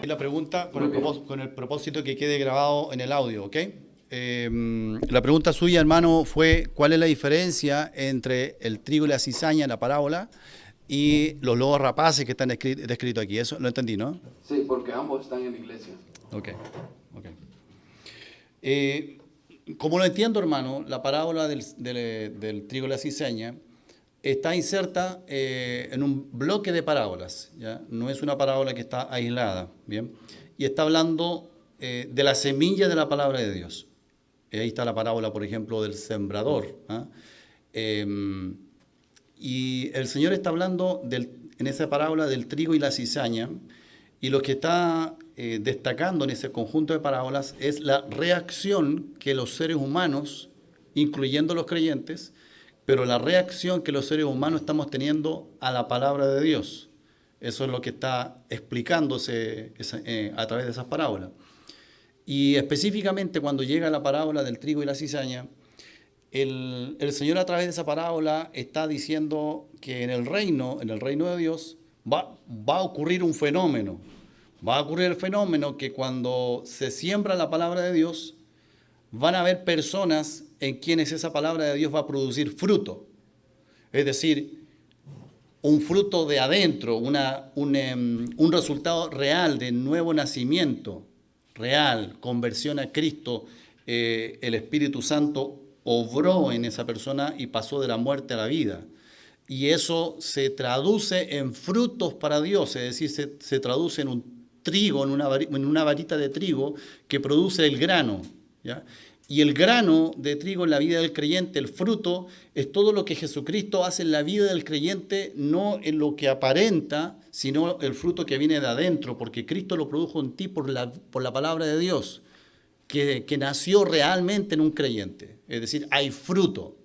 La pregunta con el propósito que quede grabado en el audio, ¿ok? La pregunta suya, hermano, fue ¿cuál es la diferencia entre el trigo y la cizaña en la parábola y los lobos rapaces que están descritos aquí? Eso lo entendí, ¿no? Sí, porque ambos están en la iglesia. Ok, ok. Como lo entiendo, hermano, la parábola del trigo y la cizaña está inserta en un bloque de parábolas, ¿ya? No es una parábola que está aislada, ¿bien? Y está hablando de la semilla de la palabra de Dios. Ahí está la parábola, por ejemplo, del sembrador. ¿Ah? Y el Señor está hablando en esa parábola del trigo y la cizaña, y lo que está destacando en ese conjunto de parábolas es la reacción que los seres humanos, incluyendo los creyentes, pero la reacción que los seres humanos estamos teniendo a la palabra de Dios. Eso es lo que está explicándose a través de esas parábolas. Y específicamente cuando llega la parábola del trigo y la cizaña, el Señor a través de esa parábola está diciendo que en el reino de Dios, va a ocurrir un fenómeno. Va a ocurrir el fenómeno que cuando se siembra la palabra de Dios, van a haber personas en quienes esa palabra de Dios va a producir fruto. Es decir, un fruto de adentro, un resultado real de nuevo nacimiento, real, conversión a Cristo. El Espíritu Santo obró en esa persona y pasó de la muerte a la vida. Y eso se traduce en frutos para Dios, es decir, se traduce en un trigo, en una varita de trigo que produce el grano, ¿ya? Y el grano de trigo en la vida del creyente, el fruto, es todo lo que Jesucristo hace en la vida del creyente, no en lo que aparenta, sino el fruto que viene de adentro, porque Cristo lo produjo en ti por la palabra de Dios, que nació realmente en un creyente. Es decir, hay fruto.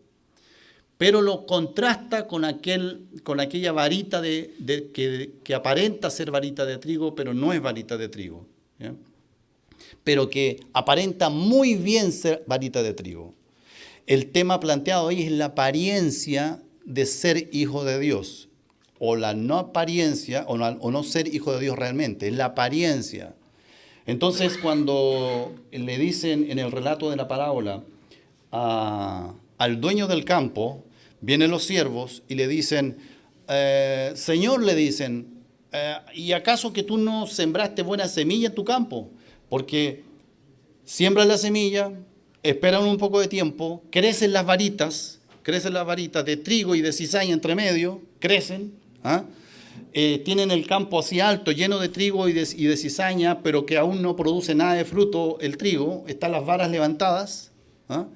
Pero lo contrasta con aquella varita que aparenta ser varita de trigo, pero no es varita de trigo, ¿ya? Pero que aparenta muy bien ser varita de trigo. El tema planteado ahí es la apariencia de ser hijo de Dios, o la no apariencia, o no ser hijo de Dios realmente, es la apariencia. Entonces, cuando le dicen en el relato de la parábola al dueño del campo, vienen los siervos y le dicen, Señor, le dicen, ¿y acaso que tú no sembraste buena semilla en tu campo? Porque siembras la semilla, esperan un poco de tiempo, crecen las varitas de trigo y de cizaña entre medio, crecen, ¿ah? Tienen el campo así alto, lleno de trigo y de cizaña, pero que aún no produce nada de fruto el trigo, están las varas levantadas, ¿ah?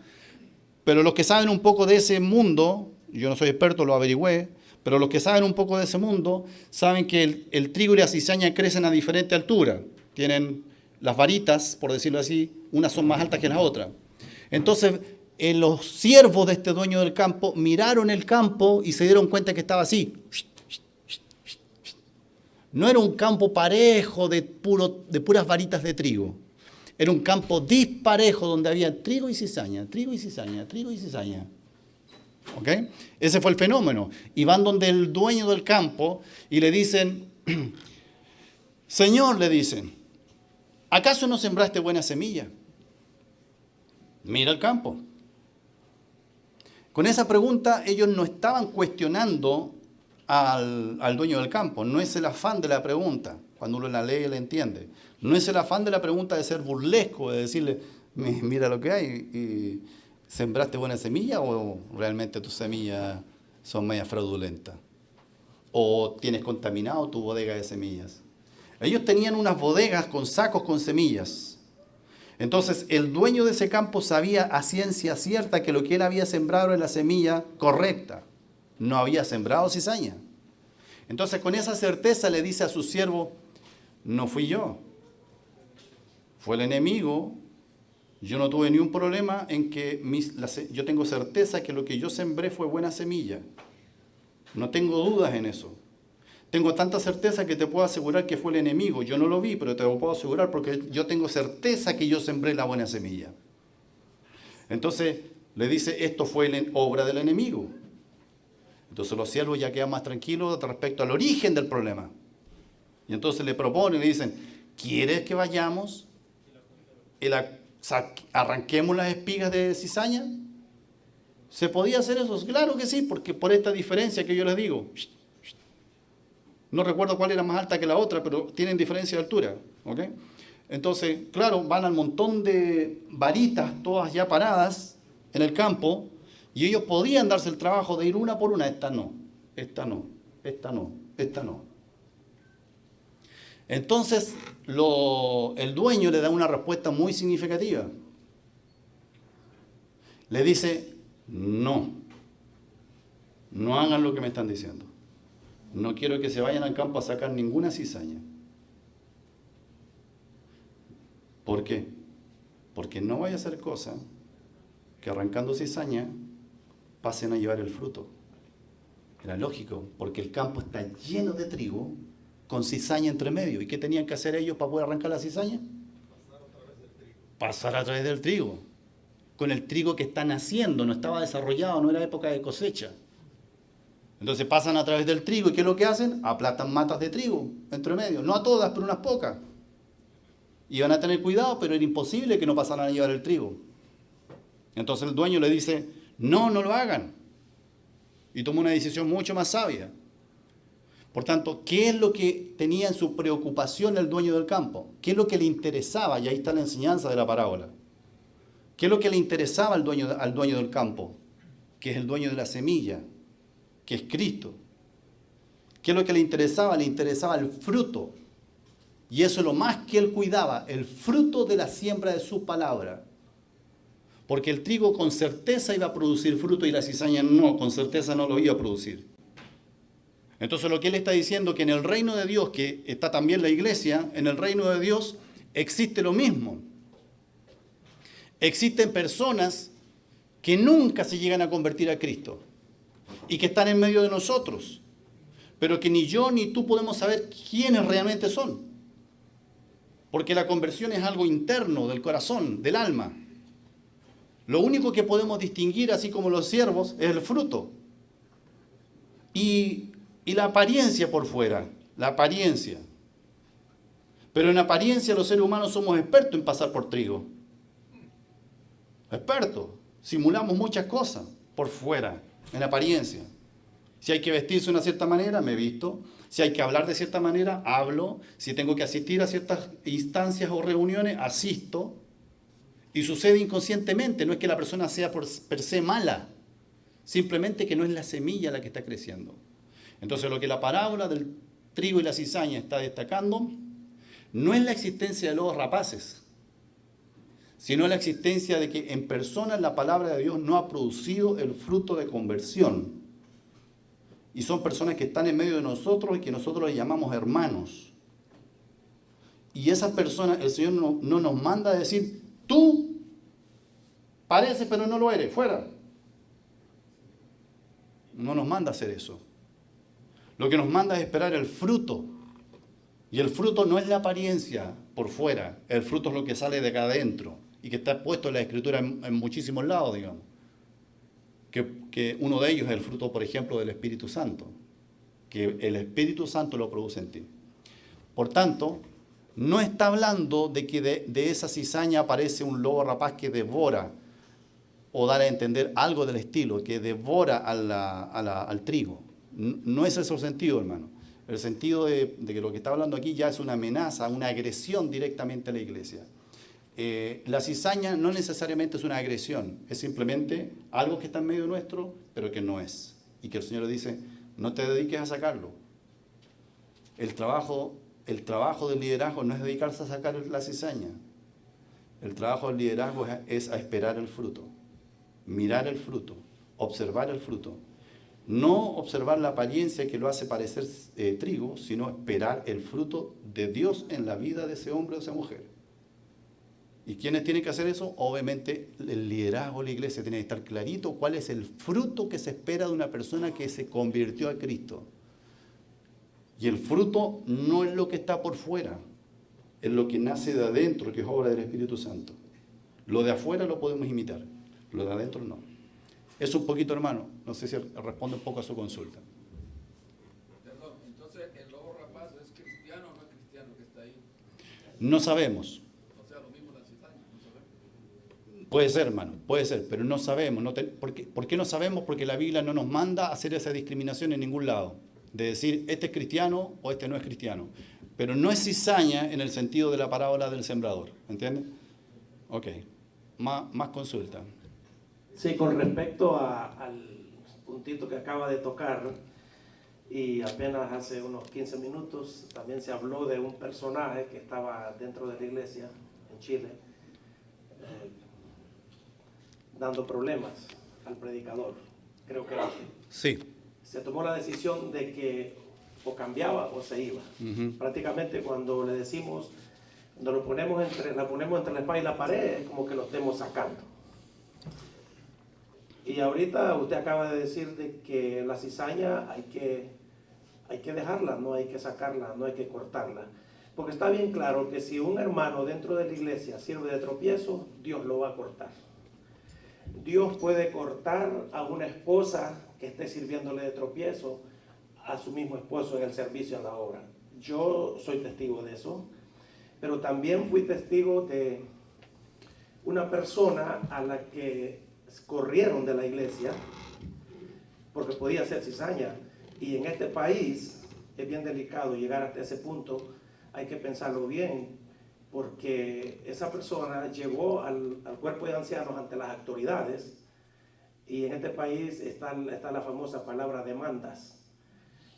Pero los que saben un poco de ese mundo, yo no soy experto, lo averigüé, pero los que saben un poco de ese mundo, saben que el trigo y la cizaña crecen a diferente altura, tienen las varitas, por decirlo así, unas son más altas que las otras. Entonces, los siervos de este dueño del campo miraron el campo y se dieron cuenta que estaba así. No era un campo parejo de puras varitas de trigo. Era un campo disparejo donde había trigo y cizaña, trigo y cizaña, trigo y cizaña. ¿Ok? Ese fue el fenómeno. Y van donde el dueño del campo y le dicen, Señor, le dicen, ¿acaso no sembraste buena semilla? Mira el campo. Con esa pregunta ellos no estaban cuestionando al dueño del campo. No es el afán de la pregunta. Cuando uno la lee, la entiende. No es el afán de la pregunta de ser burlesco, de decirle, mira lo que hay, y ¿sembraste buena semilla o realmente tus semillas son medias fraudulentas? ¿O tienes contaminado tu bodega de semillas? Ellos tenían unas bodegas con sacos con semillas. Entonces el dueño de ese campo sabía a ciencia cierta que lo que él había sembrado era la semilla correcta. No había sembrado cizaña. Entonces con esa certeza le dice a su siervo, no fui yo, fue el enemigo. Yo no tuve ni un problema en que yo tengo certeza que lo que yo sembré fue buena semilla. No tengo dudas en eso. Tengo tanta certeza que te puedo asegurar que fue el enemigo. Yo no lo vi, pero te lo puedo asegurar porque yo tengo certeza que yo sembré la buena semilla. Entonces le dice, esto fue obra del enemigo. Entonces los siervos ya quedan más tranquilos respecto al origen del problema. Y entonces le proponen, le dicen, ¿quieres que vayamos y arranquemos las espigas de cizaña? ¿Se podía hacer eso? Claro que sí, porque por esta diferencia que yo les digo. No recuerdo cuál era más alta que la otra, pero tienen diferencia de altura. ¿Ok? Entonces, claro, van al montón de varitas, todas ya paradas en el campo, y ellos podían darse el trabajo de ir una por una. Esta no, esta no, esta no, esta no. Entonces, el dueño le da una respuesta muy significativa. Le dice, no hagan lo que me están diciendo. No quiero que se vayan al campo a sacar ninguna cizaña. ¿Por qué? Porque no vaya a ser cosa que arrancando cizaña pasen a llevar el fruto. Era lógico, porque el campo está lleno de trigo con cizaña entre medio. ¿Y qué tenían que hacer ellos para poder arrancar la cizaña? Pasar a través del trigo. Con el trigo que está naciendo, no estaba desarrollado, no era época de cosecha. Entonces pasan a través del trigo, ¿y qué es lo que hacen? Aplastan matas de trigo entre medio. No a todas, pero unas pocas. Iban a tener cuidado, pero era imposible que no pasaran a llevar el trigo. Entonces el dueño le dice, no lo hagan. Y toma una decisión mucho más sabia. Por tanto, ¿qué es lo que tenía en su preocupación el dueño del campo? ¿Qué es lo que le interesaba? Y ahí está la enseñanza de la parábola. ¿Qué es lo que le interesaba al dueño del campo? Que es el dueño de la semilla, que es Cristo. ¿Qué es lo que le interesaba? Le interesaba el fruto. Y eso es lo más que él cuidaba, el fruto de la siembra de su palabra. Porque el trigo con certeza iba a producir fruto y la cizaña no, con certeza no lo iba a producir. Entonces lo que él está diciendo que en el reino de Dios, que está también la iglesia, en el reino de Dios existe lo mismo. Existen personas que nunca se llegan a convertir a Cristo y que están en medio de nosotros, pero que ni yo ni tú podemos saber quiénes realmente son. Porque la conversión es algo interno del corazón, del alma. Lo único que podemos distinguir, así como los siervos, es el fruto. Y la apariencia por fuera, la apariencia. Pero en apariencia los seres humanos somos expertos en pasar por trigo. Expertos. Simulamos muchas cosas por fuera, en apariencia. Si hay que vestirse de una cierta manera, me visto. Si hay que hablar de cierta manera, hablo. Si tengo que asistir a ciertas instancias o reuniones, asisto. Y sucede inconscientemente, no es que la persona sea per se mala, simplemente que no es la semilla la que está creciendo. Entonces lo que la parábola del trigo y la cizaña está destacando no es la existencia de lobos rapaces, sino la existencia de que en personas la palabra de Dios no ha producido el fruto de conversión. Y son personas que están en medio de nosotros y que nosotros les llamamos hermanos. Y esas personas, el Señor no nos manda a decir, tú pareces pero no lo eres, fuera. No nos manda a hacer eso. Lo que nos manda es esperar el fruto. Y el fruto no es la apariencia por fuera, el fruto es lo que sale de acá adentro y que está puesto en la Escritura en muchísimos lados, digamos. Que uno de ellos es el fruto, por ejemplo, del Espíritu Santo, que el Espíritu Santo lo produce en ti. Por tanto, no está hablando de que de esa cizaña aparece un lobo rapaz que devora, o dar a entender algo del estilo, que devora al trigo. No es ese el sentido, hermano. El sentido de que lo que está hablando aquí ya es una amenaza, una agresión directamente a la iglesia. La cizaña no necesariamente es una agresión, es simplemente algo que está en medio nuestro, pero que no es. Y que el Señor dice, no te dediques a sacarlo. El trabajo del liderazgo no es dedicarse a sacar la cizaña. El trabajo del liderazgo es a esperar el fruto, mirar el fruto, observar el fruto. No observar la apariencia que lo hace parecer trigo, sino esperar el fruto de Dios en la vida de ese hombre o esa mujer. ¿Y quiénes tienen que hacer eso? Obviamente el liderazgo de la iglesia tiene que estar clarito cuál es el fruto que se espera de una persona que se convirtió a Cristo. Y el fruto no es lo que está por fuera, es lo que nace de adentro, que es obra del Espíritu Santo. Lo de afuera lo podemos imitar, lo de adentro no. Eso un poquito, hermano, no sé si responde un poco a su consulta. Perdón, entonces el lobo rapaz es cristiano o no es cristiano que está ahí. No sabemos. Puede ser, hermano, puede ser, pero no sabemos. ¿Por qué no sabemos? Porque la Biblia no nos manda a hacer esa discriminación en ningún lado. De decir, este es cristiano o este no es cristiano. Pero no es cizaña en el sentido de la parábola del sembrador. ¿Entiendes? Ok. Más consulta. Sí, con respecto al puntito que acaba de tocar, y apenas hace unos 15 minutos también se habló de un personaje que estaba dentro de la iglesia en Chile, dando problemas al predicador. Creo que Sí. se tomó la decisión de que o cambiaba o se iba. Uh-huh. Prácticamente cuando le decimos, cuando la ponemos entre la espada y la pared, es como que lo estemos sacando. Y ahorita usted acaba de decir de que la cizaña hay que dejarla, no hay que sacarla, no hay que cortarla. Porque está bien claro que si un hermano dentro de la iglesia sirve de tropiezo, Dios lo va a cortar. Dios puede cortar a una esposa que esté sirviéndole de tropiezo a su mismo esposo en el servicio, en la obra. Yo soy testigo de eso, pero también fui testigo de una persona a la que corrieron de la iglesia porque podía ser cizaña. Y en este país es bien delicado llegar hasta ese punto, hay que pensarlo bien, porque esa persona llevó al cuerpo de ancianos ante las autoridades, y en este país está la famosa palabra demandas.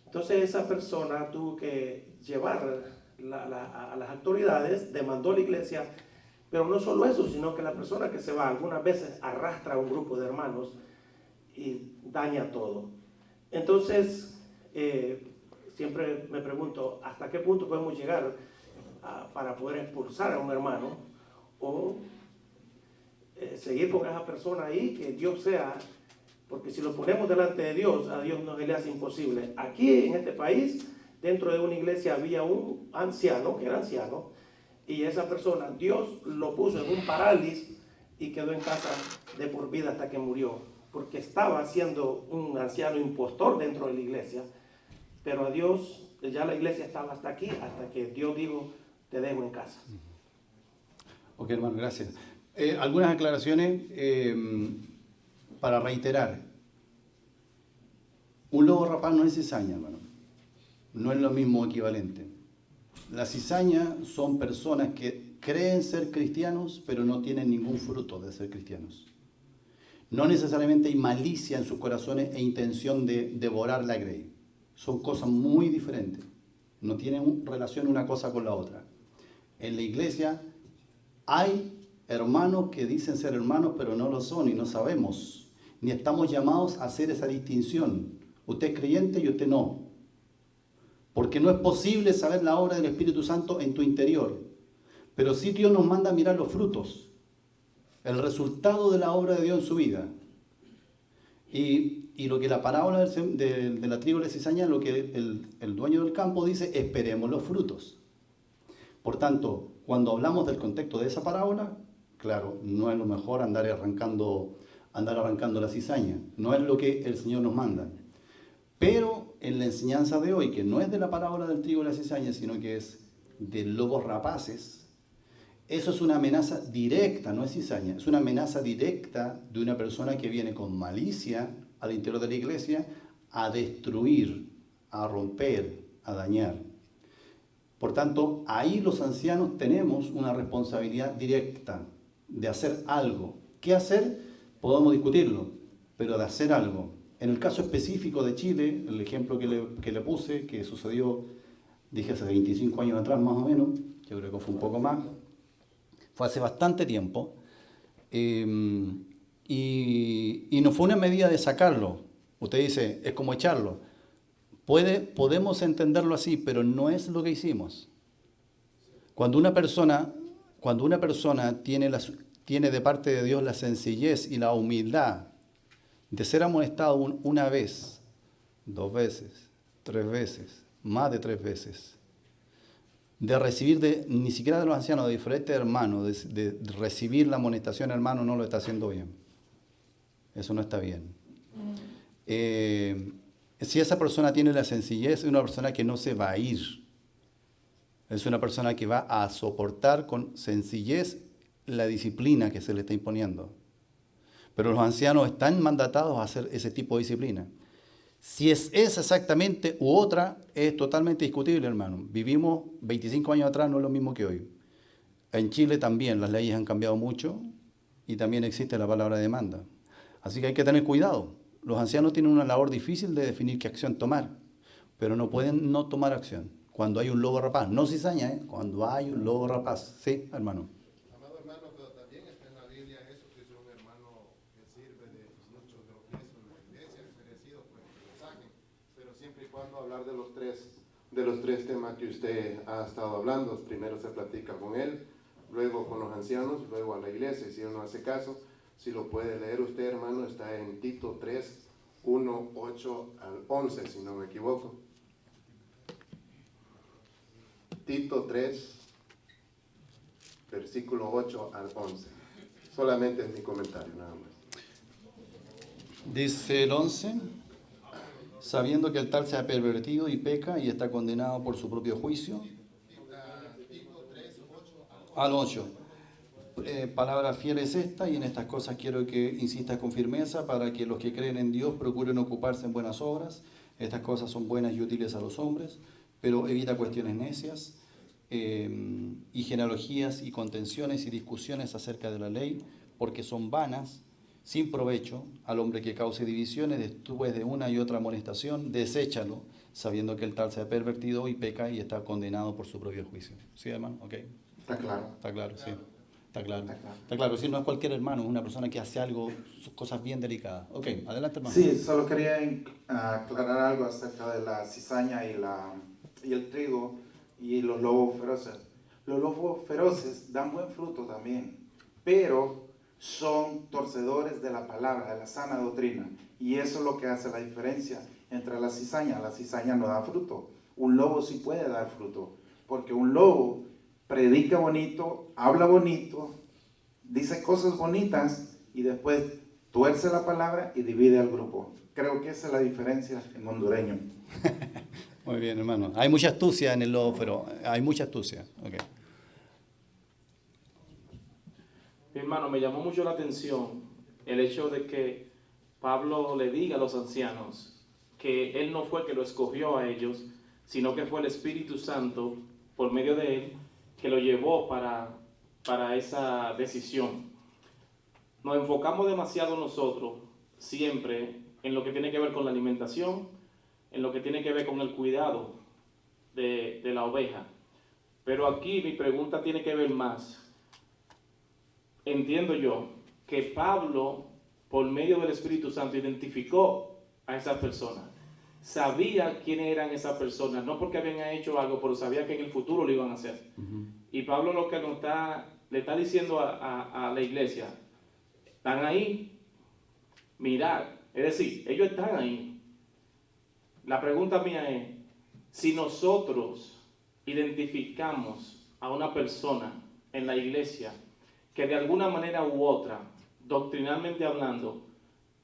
Entonces esa persona tuvo que llevar a las autoridades, demandó a la iglesia, pero no solo eso, sino que la persona que se va algunas veces arrastra a un grupo de hermanos y daña todo. Entonces, siempre me pregunto, ¿hasta qué punto podemos llegar para poder expulsar a un hermano o seguir con esa persona ahí, que Dios sea? Porque si lo ponemos delante de Dios, a Dios no se le hace imposible. Aquí en este país, dentro de una iglesia había un anciano, que era anciano, y esa persona, Dios lo puso en un parálisis y quedó en casa de por vida hasta que murió, porque estaba siendo un anciano impostor dentro de la iglesia, pero a Dios, ya la iglesia estaba hasta aquí, hasta que Dios dijo, te dejo en casa. Ok, hermano, gracias. Algunas aclaraciones para reiterar. Un lobo rapaz no es cizaña, hermano. No es lo mismo equivalente. La cizaña son personas que creen ser cristianos, pero no tienen ningún fruto de ser cristianos. No necesariamente hay malicia en sus corazones e intención de devorar la grey. Son cosas muy diferentes. No tienen relación una cosa con la otra. En la iglesia hay hermanos que dicen ser hermanos, pero no lo son y no sabemos. Ni estamos llamados a hacer esa distinción. Usted es creyente y usted no. Porque no es posible saber la obra del Espíritu Santo en tu interior. Pero sí Dios nos manda a mirar los frutos, el resultado de la obra de Dios en su vida. Y lo que la parábola de la trigo y la cizaña, lo que el dueño del campo dice, esperemos los frutos. Por tanto, cuando hablamos del contexto de esa parábola, claro, no es lo mejor andar arrancando la cizaña. No es lo que el Señor nos manda. Pero en la enseñanza de hoy, que no es de la parábola del trigo y la cizaña, sino que es de lobos rapaces, eso es una amenaza directa, no es cizaña, es una amenaza directa de una persona que viene con malicia al interior de la iglesia a destruir, a romper, a dañar. Por tanto, ahí los ancianos tenemos una responsabilidad directa de hacer algo. ¿Qué hacer? Podemos discutirlo, pero de hacer algo. En el caso específico de Chile, el ejemplo que le puse, que sucedió, dije hace 25 años atrás más o menos, yo creo que fue un poco más, fue hace bastante tiempo, y no fue una medida de sacarlo. Usted dice, es como echarlo. Podemos entenderlo así, pero no es lo que hicimos. Cuando una persona tiene de parte de Dios la sencillez y la humildad de ser amonestado una vez, 2 veces, 3 veces, más de 3 veces, de recibir ni siquiera de los ancianos, de diferentes hermanos, de recibir la amonestación, hermano, no lo está haciendo bien. Eso no está bien. Si esa persona tiene la sencillez, es una persona que no se va a ir. Es una persona que va a soportar con sencillez la disciplina que se le está imponiendo. Pero los ancianos están mandatados a hacer ese tipo de disciplina. Si es esa exactamente u otra, es totalmente discutible, hermano. Vivimos 25 años atrás, no es lo mismo que hoy. En Chile también las leyes han cambiado mucho y también existe la palabra demanda. Así que hay que tener cuidado. Los ancianos tienen una labor difícil de definir qué acción tomar, pero no pueden no tomar acción. Cuando hay un lobo rapaz, no cizaña, cuando hay un lobo rapaz. Sí, hermano. Amado hermano, pero también está en la Biblia eso, que es un hermano que sirve de muchos de los pies en la iglesia, merecido, pues que lo saquen. Pero siempre y cuando hablar de los tres temas que usted ha estado hablando, primero se platica con él, luego con los ancianos, luego a la iglesia, y si uno hace caso, si lo puede leer usted, hermano, está en Tito 3, 1, 8 al 11, si no me equivoco. Tito 3, versículo 8 al 11. Solamente es mi comentario, nada más. Dice el 11, sabiendo que el tal se ha pervertido y peca y está condenado por su propio juicio. Al 8. Palabra fiel es esta, y en estas cosas quiero que insistas con firmeza para que los que creen en Dios procuren ocuparse en buenas obras. Estas cosas son buenas y útiles a los hombres, pero evita cuestiones necias y genealogías y contenciones y discusiones acerca de la ley, porque son vanas, sin provecho. Al hombre que cause divisiones después de una y otra amonestación, deséchalo, sabiendo que el tal se ha pervertido y peca y está condenado por su propio juicio. ¿Sí, hermano? Ok. Está claro. Está claro, sí. Está claro. Está claro. Está claro. Si no es cualquier hermano, es una persona que hace algo, cosas bien delicadas. Ok, adelante, hermano. Sí, solo quería aclarar algo acerca de la cizaña y el trigo y los lobos feroces. Los lobos feroces dan buen fruto también, pero son torcedores de la palabra, de la sana doctrina. Y eso es lo que hace la diferencia entre la cizaña. La cizaña no da fruto. Un lobo sí puede dar fruto, porque un lobo predica bonito, habla bonito, dice cosas bonitas y después tuerce la palabra y divide al grupo. Creo que esa es la diferencia en hondureño. Muy bien, hermano. Hay mucha astucia en el lobo, pero hay mucha astucia. Okay. Mi hermano, me llamó mucho la atención el hecho de que Pablo le diga a los ancianos que él no fue el que lo escogió a ellos, sino que fue el Espíritu Santo, por medio de él, que lo llevó para esa decisión. Nos enfocamos demasiado nosotros siempre en lo que tiene que ver con la alimentación, en lo que tiene que ver con el cuidado de la oveja. Pero aquí mi pregunta tiene que ver más. Entiendo yo que Pablo, por medio del Espíritu Santo, identificó a esas personas. Sabía quiénes eran esas personas, no porque habían hecho algo, pero sabía que en el futuro lo iban a hacer. Y Pablo lo que le está diciendo a la iglesia, están ahí, mirad, es decir, ellos están ahí. La pregunta mía es, si nosotros identificamos a una persona en la iglesia que de alguna manera u otra, doctrinalmente hablando,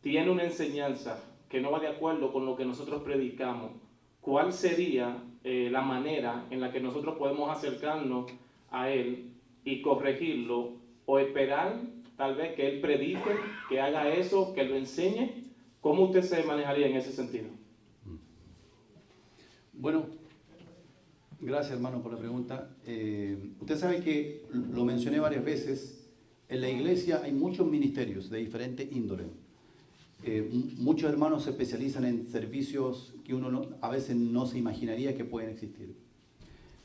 tiene una enseñanza que no va de acuerdo con lo que nosotros predicamos, ¿cuál sería la manera en la que nosotros podemos acercarnos a él y corregirlo, o esperar tal vez que él predique, que haga eso, que lo enseñe? ¿Cómo usted se manejaría en ese sentido? Bueno, gracias, hermano, por la pregunta. Usted sabe que lo mencioné varias veces. En la iglesia hay muchos ministerios de diferente índole. Muchos hermanos se especializan en servicios que uno a veces no se imaginaría que pueden existir.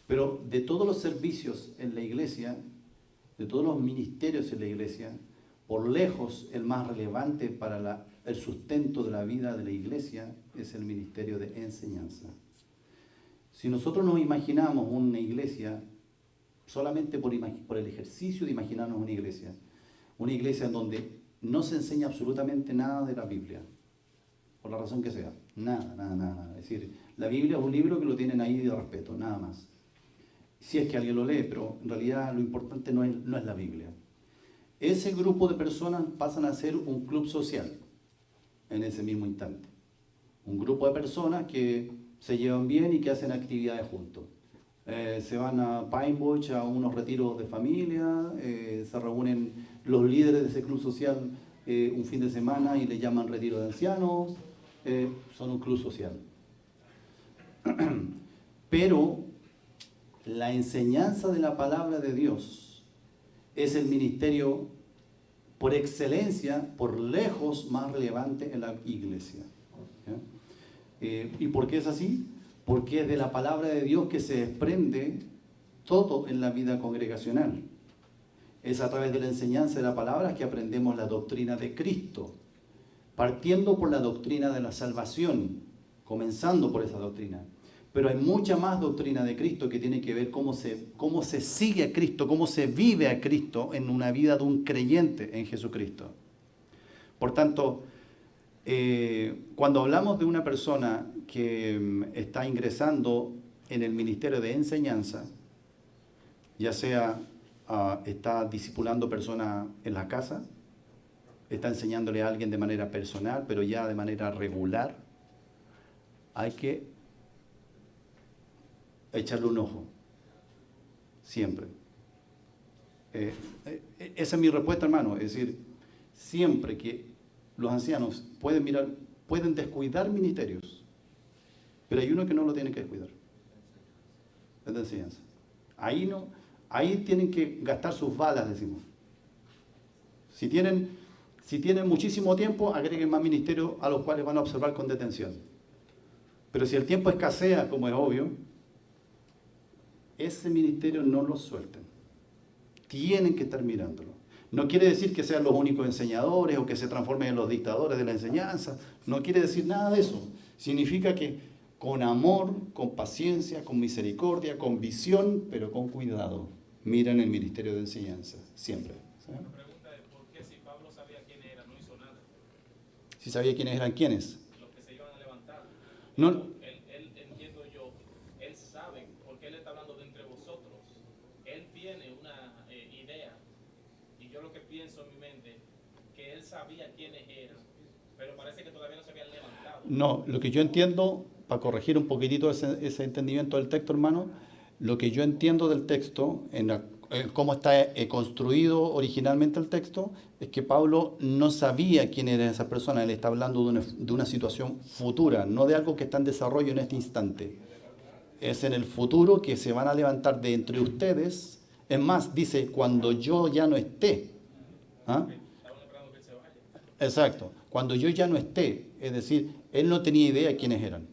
Pero de todos los servicios en la iglesia, de todos los ministerios en la iglesia, por lejos el más relevante para el sustento de la vida de la iglesia es el ministerio de enseñanza. Si nosotros nos imaginamos una iglesia, solamente por el ejercicio de imaginarnos una iglesia en donde no se enseña absolutamente nada de la Biblia, por la razón que sea, nada. Es decir, la Biblia es un libro que lo tienen ahí de respeto, nada más. Si es que alguien lo lee, pero en realidad lo importante no es la Biblia. Ese grupo de personas pasan a ser un club social en ese mismo instante. Un grupo de personas que se llevan bien y que hacen actividades juntos. Se van a Pine Butch a unos retiros de familia, se reúnen los líderes de ese club social un fin de semana y le llaman retiro de ancianos, son un club social. Pero la enseñanza de la palabra de Dios es el ministerio por excelencia, por lejos más relevante en la iglesia. ¿Y por qué es así? Porque es de la palabra de Dios que se desprende todo en la vida congregacional. Es a través de la enseñanza de la palabra que aprendemos la doctrina de Cristo, partiendo por la doctrina de la salvación, comenzando por esa doctrina. Pero hay mucha más doctrina de Cristo que tiene que ver cómo se sigue a Cristo, cómo se vive a Cristo en una vida de un creyente en Jesucristo. Por tanto, cuando hablamos de una persona que está ingresando en el ministerio de enseñanza, ya sea está discipulando personas en la casa, está enseñándole a alguien de manera personal, pero ya de manera regular, hay que echarle un ojo, siempre. Esa es mi respuesta, hermano, es decir, siempre que los ancianos pueden descuidar ministerios, pero hay uno que no lo tiene que descuidar, es de enseñanza. Ahí tienen que gastar sus balas, decimos. Si tienen muchísimo tiempo, agreguen más ministerios a los cuales van a observar con detención. Pero si el tiempo escasea, como es obvio, ese ministerio no lo suelten. Tienen que estar mirándolo. No quiere decir que sean los únicos enseñadores o que se transformen en los dictadores de la enseñanza. No quiere decir nada de eso. Significa que con amor, con paciencia, con misericordia, con visión, pero con cuidado, miran el ministerio de enseñanza, siempre. ¿Sí? La pregunta es, ¿por qué si Pablo sabía quién era, no hizo nada? Si sabía quiénes eran quiénes. Los que se iban a levantar. No. Él entiendo yo, él sabe, porque él está hablando de entre vosotros. Él tiene una idea, y yo lo que pienso en mi mente, que él sabía quiénes eran, pero parece que todavía no se habían levantado. No, lo que yo entiendo, para corregir un poquitito ese entendimiento del texto, hermano, lo que yo entiendo del texto, cómo está construido originalmente el texto, es que Pablo no sabía quién era esa persona. Él está hablando de una situación futura, no de algo que está en desarrollo en este instante. Es en el futuro que se van a levantar de entre ustedes. Es más, dice, cuando yo ya no esté. ¿Ah? Exacto, cuando yo ya no esté. Es decir, él no tenía idea de quiénes eran.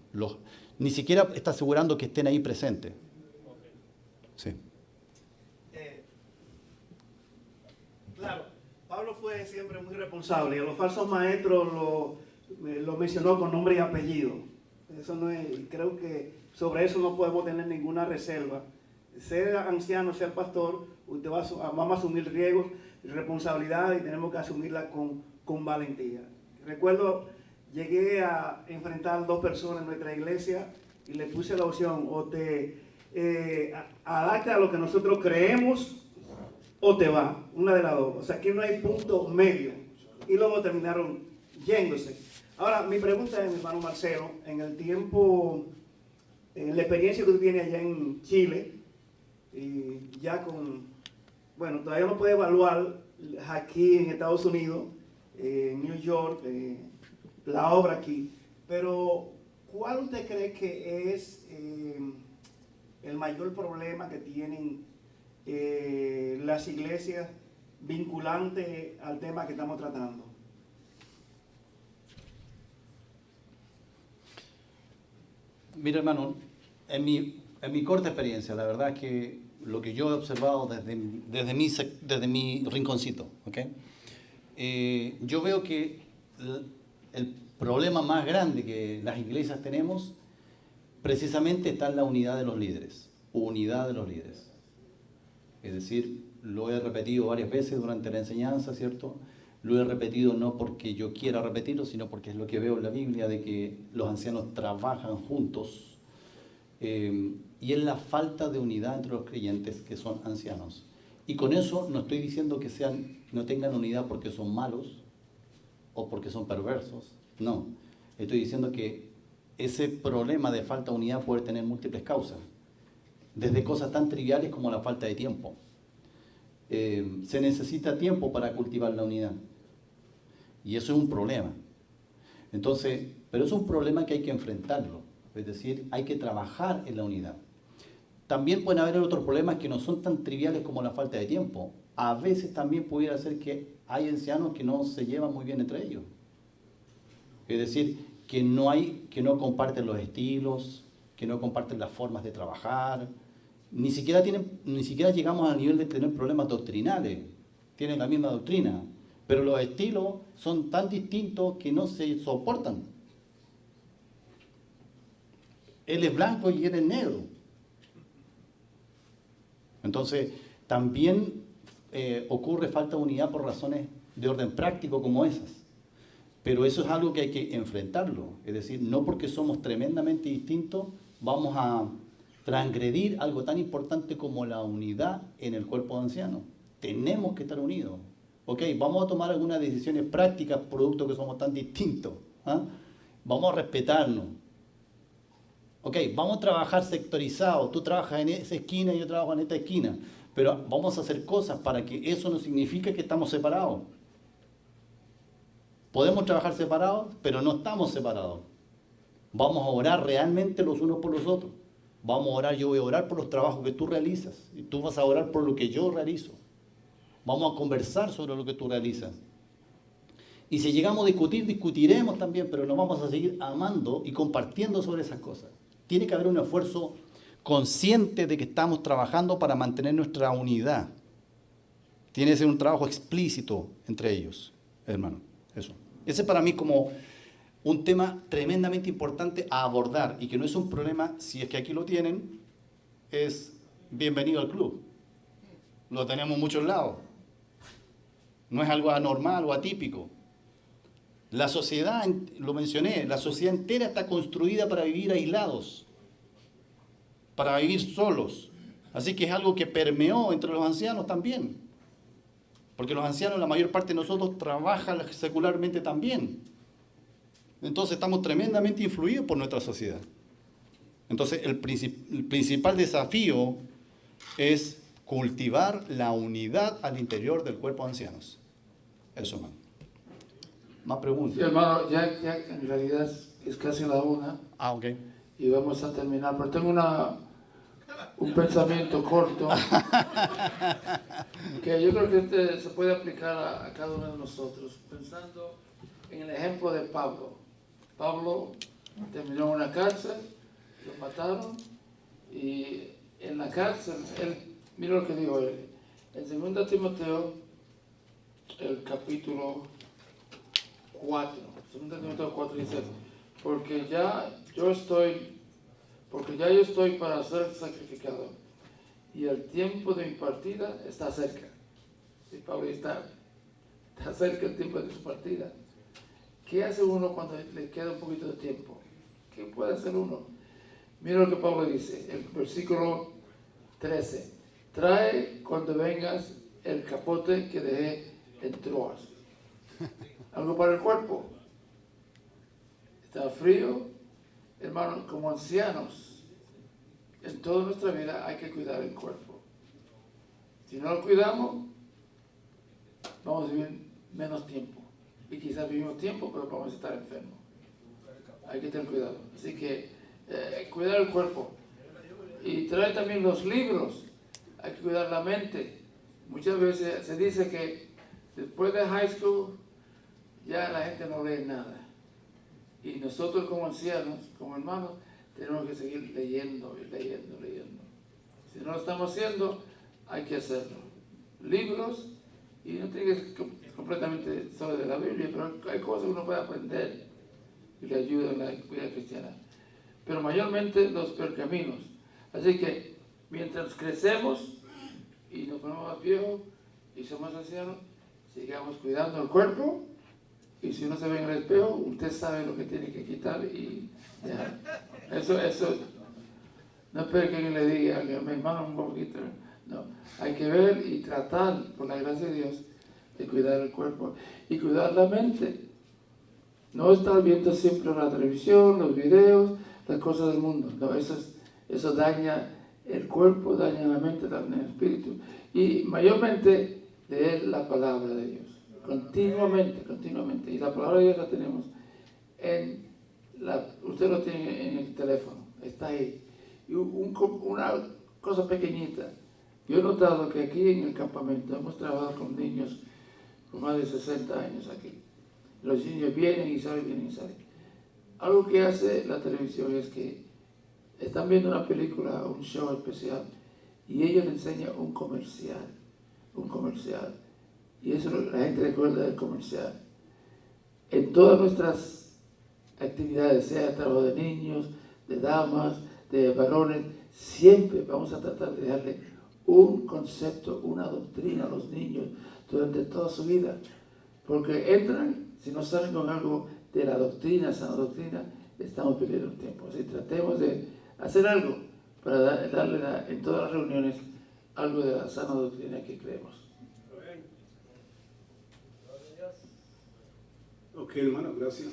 Ni siquiera está asegurando que estén ahí presentes. Sí. Claro, Pablo fue siempre muy responsable y a los falsos maestros lo mencionó con nombre y apellido. Eso no es, creo que sobre eso no podemos tener ninguna reserva. Ser anciano, ser pastor, usted vamos a asumir riesgos y responsabilidades y tenemos que asumirla con valentía. Recuerdo, llegué a enfrentar 2 personas en nuestra iglesia y le puse la opción, o te adapta a lo que nosotros creemos o te va, una de las dos. O sea, aquí no hay punto medio. Y luego terminaron yéndose. Ahora, mi pregunta es, mi hermano Marcelo, en el tiempo, en la experiencia que tú tienes allá en Chile, y ya bueno, todavía no puede evaluar aquí en Estados Unidos, en New York, la obra aquí, pero ¿cuál usted cree que es el mayor problema que tienen las iglesias vinculante al tema que estamos tratando? Mira, hermano, en mi corta experiencia, la verdad es que lo que yo he observado desde mi rinconcito, ¿okay? Yo veo que el problema más grande que las iglesias tenemos precisamente está en la unidad de los líderes. Unidad de los líderes. Es decir, lo he repetido varias veces durante la enseñanza, ¿cierto? Lo he repetido no porque yo quiera repetirlo, sino porque es lo que veo en la Biblia, de que los ancianos trabajan juntos. Y es la falta de unidad entre los creyentes que son ancianos. Y con eso no estoy diciendo que no tengan unidad porque son malos o porque son perversos. No, estoy diciendo que ese problema de falta de unidad puede tener múltiples causas. desde cosas tan triviales como la falta de tiempo. Se necesita tiempo para cultivar la unidad. Y eso es un problema. Entonces, pero es un problema que hay que enfrentarlo. Es decir, hay que trabajar en la unidad. También pueden haber otros problemas que no son tan triviales como la falta de tiempo. A veces también pudiera ser que hay ancianos que no se llevan muy bien entre ellos. Es decir, que no comparten los estilos, que no comparten las formas de trabajar. Ni siquiera llegamos al nivel de tener problemas doctrinales. Tienen la misma doctrina, pero los estilos son tan distintos que no se soportan. Él es blanco y él es negro. Entonces, también ocurre falta de unidad por razones de orden práctico como esas. Pero eso es algo que hay que enfrentarlo. Es decir, no porque somos tremendamente distintos vamos a transgredir algo tan importante como la unidad en el cuerpo de ancianos. Tenemos que estar unidos. Ok, vamos a tomar algunas decisiones prácticas producto que somos tan distintos. ¿Ah? Vamos a respetarnos. Ok, vamos a trabajar sectorizados. Tú trabajas en esa esquina y yo trabajo en esta esquina. Pero vamos a hacer cosas para que eso no signifique que estamos separados. Podemos trabajar separados, pero no estamos separados. Vamos a orar realmente los unos por los otros. Vamos a orar, yo voy a orar por los trabajos que tú realizas. Y tú vas a orar por lo que yo realizo. Vamos a conversar sobre lo que tú realizas. Y si llegamos a discutir, discutiremos también, pero nos vamos a seguir amando y compartiendo sobre esas cosas. Tiene que haber un esfuerzo consciente de que estamos trabajando para mantener nuestra unidad. Tiene que ser un trabajo explícito entre ellos, hermano. Eso. Ese para mí como un tema tremendamente importante a abordar y que no es un problema, si es que aquí lo tienen, es bienvenido al club. Lo tenemos en muchos lados. No es algo anormal o atípico. La sociedad, lo mencioné, la sociedad entera está construida para vivir aislados, para vivir solos. Así que es algo que permeó entre los ancianos también. Porque los ancianos, la mayor parte de nosotros, trabajan secularmente también. Entonces estamos tremendamente influidos por nuestra sociedad. Entonces el principal desafío es cultivar la unidad al interior del cuerpo de ancianos. Eso, hermano. Más preguntas. Sí, hermano, ya en realidad es casi la 1. Ah, ok. Y vamos a terminar, pero tengo un pensamiento corto que yo creo que se puede aplicar a cada uno de nosotros, pensando en el ejemplo de Pablo. Pablo terminó en una cárcel, lo mataron y en la cárcel, mira lo que dijo él, en 2 Timoteo, el capítulo 4, 2 Timoteo 4 dice, porque ya yo estoy para ser sacrificado y el tiempo de mi partida está cerca. Sí, Pablo está cerca el tiempo de su partida. ¿Qué hace uno cuando le queda un poquito de tiempo? ¿Qué puede hacer uno? Mira lo que Pablo dice, el versículo 13. Trae cuando vengas el capote que dejé en Troas. Algo para el cuerpo. Está frío. Hermano, como ancianos, en toda nuestra vida hay que cuidar el cuerpo. Si no lo cuidamos, vamos a vivir menos tiempo. Y quizás vivimos tiempo, pero vamos a estar enfermos. Hay que tener cuidado. Así que cuidar el cuerpo. Y trae también los libros. Hay que cuidar la mente. Muchas veces se dice que después de high school ya la gente no lee nada. Y nosotros como ancianos, como hermanos, tenemos que seguir leyendo y leyendo, leyendo. Si no lo estamos haciendo, hay que hacerlo. Libros, y no tiene que ser completamente solo de la Biblia, pero hay cosas que uno puede aprender y le ayudan en la vida cristiana. Pero mayormente los pergaminos. Así que mientras crecemos y nos ponemos más viejos y somos ancianos, sigamos cuidando el cuerpo. Y si uno se ve en el espejo, usted sabe lo que tiene que quitar y ya. Eso, no espere que alguien le diga a mi hermano un poquito. No, hay que ver y tratar, por la gracia de Dios, de cuidar el cuerpo y cuidar la mente. No estar viendo siempre la televisión, los videos, las cosas del mundo. No, eso daña el cuerpo daña la mente, daña el espíritu. Y mayormente leer la palabra de Dios. Continuamente. Y la palabra de Dios la tenemos usted lo tiene en el teléfono, está ahí. Y una cosa pequeñita. Yo he notado que aquí en el campamento hemos trabajado con niños por más de 60 años aquí. Los niños vienen y salen. Algo que hace la televisión es que están viendo una película, un show especial, y ellos les enseñan un comercial. Y eso la gente recuerda del comercial. En todas nuestras actividades, sea trabajo de niños, de damas, de varones, siempre vamos a tratar de darle un concepto, una doctrina a los niños durante toda su vida. Porque entran, si no salen con algo de la doctrina, sana doctrina, estamos perdiendo el tiempo. Así tratemos de hacer algo para darle en todas las reuniones algo de la sana doctrina que creemos. Ok, hermano, gracias.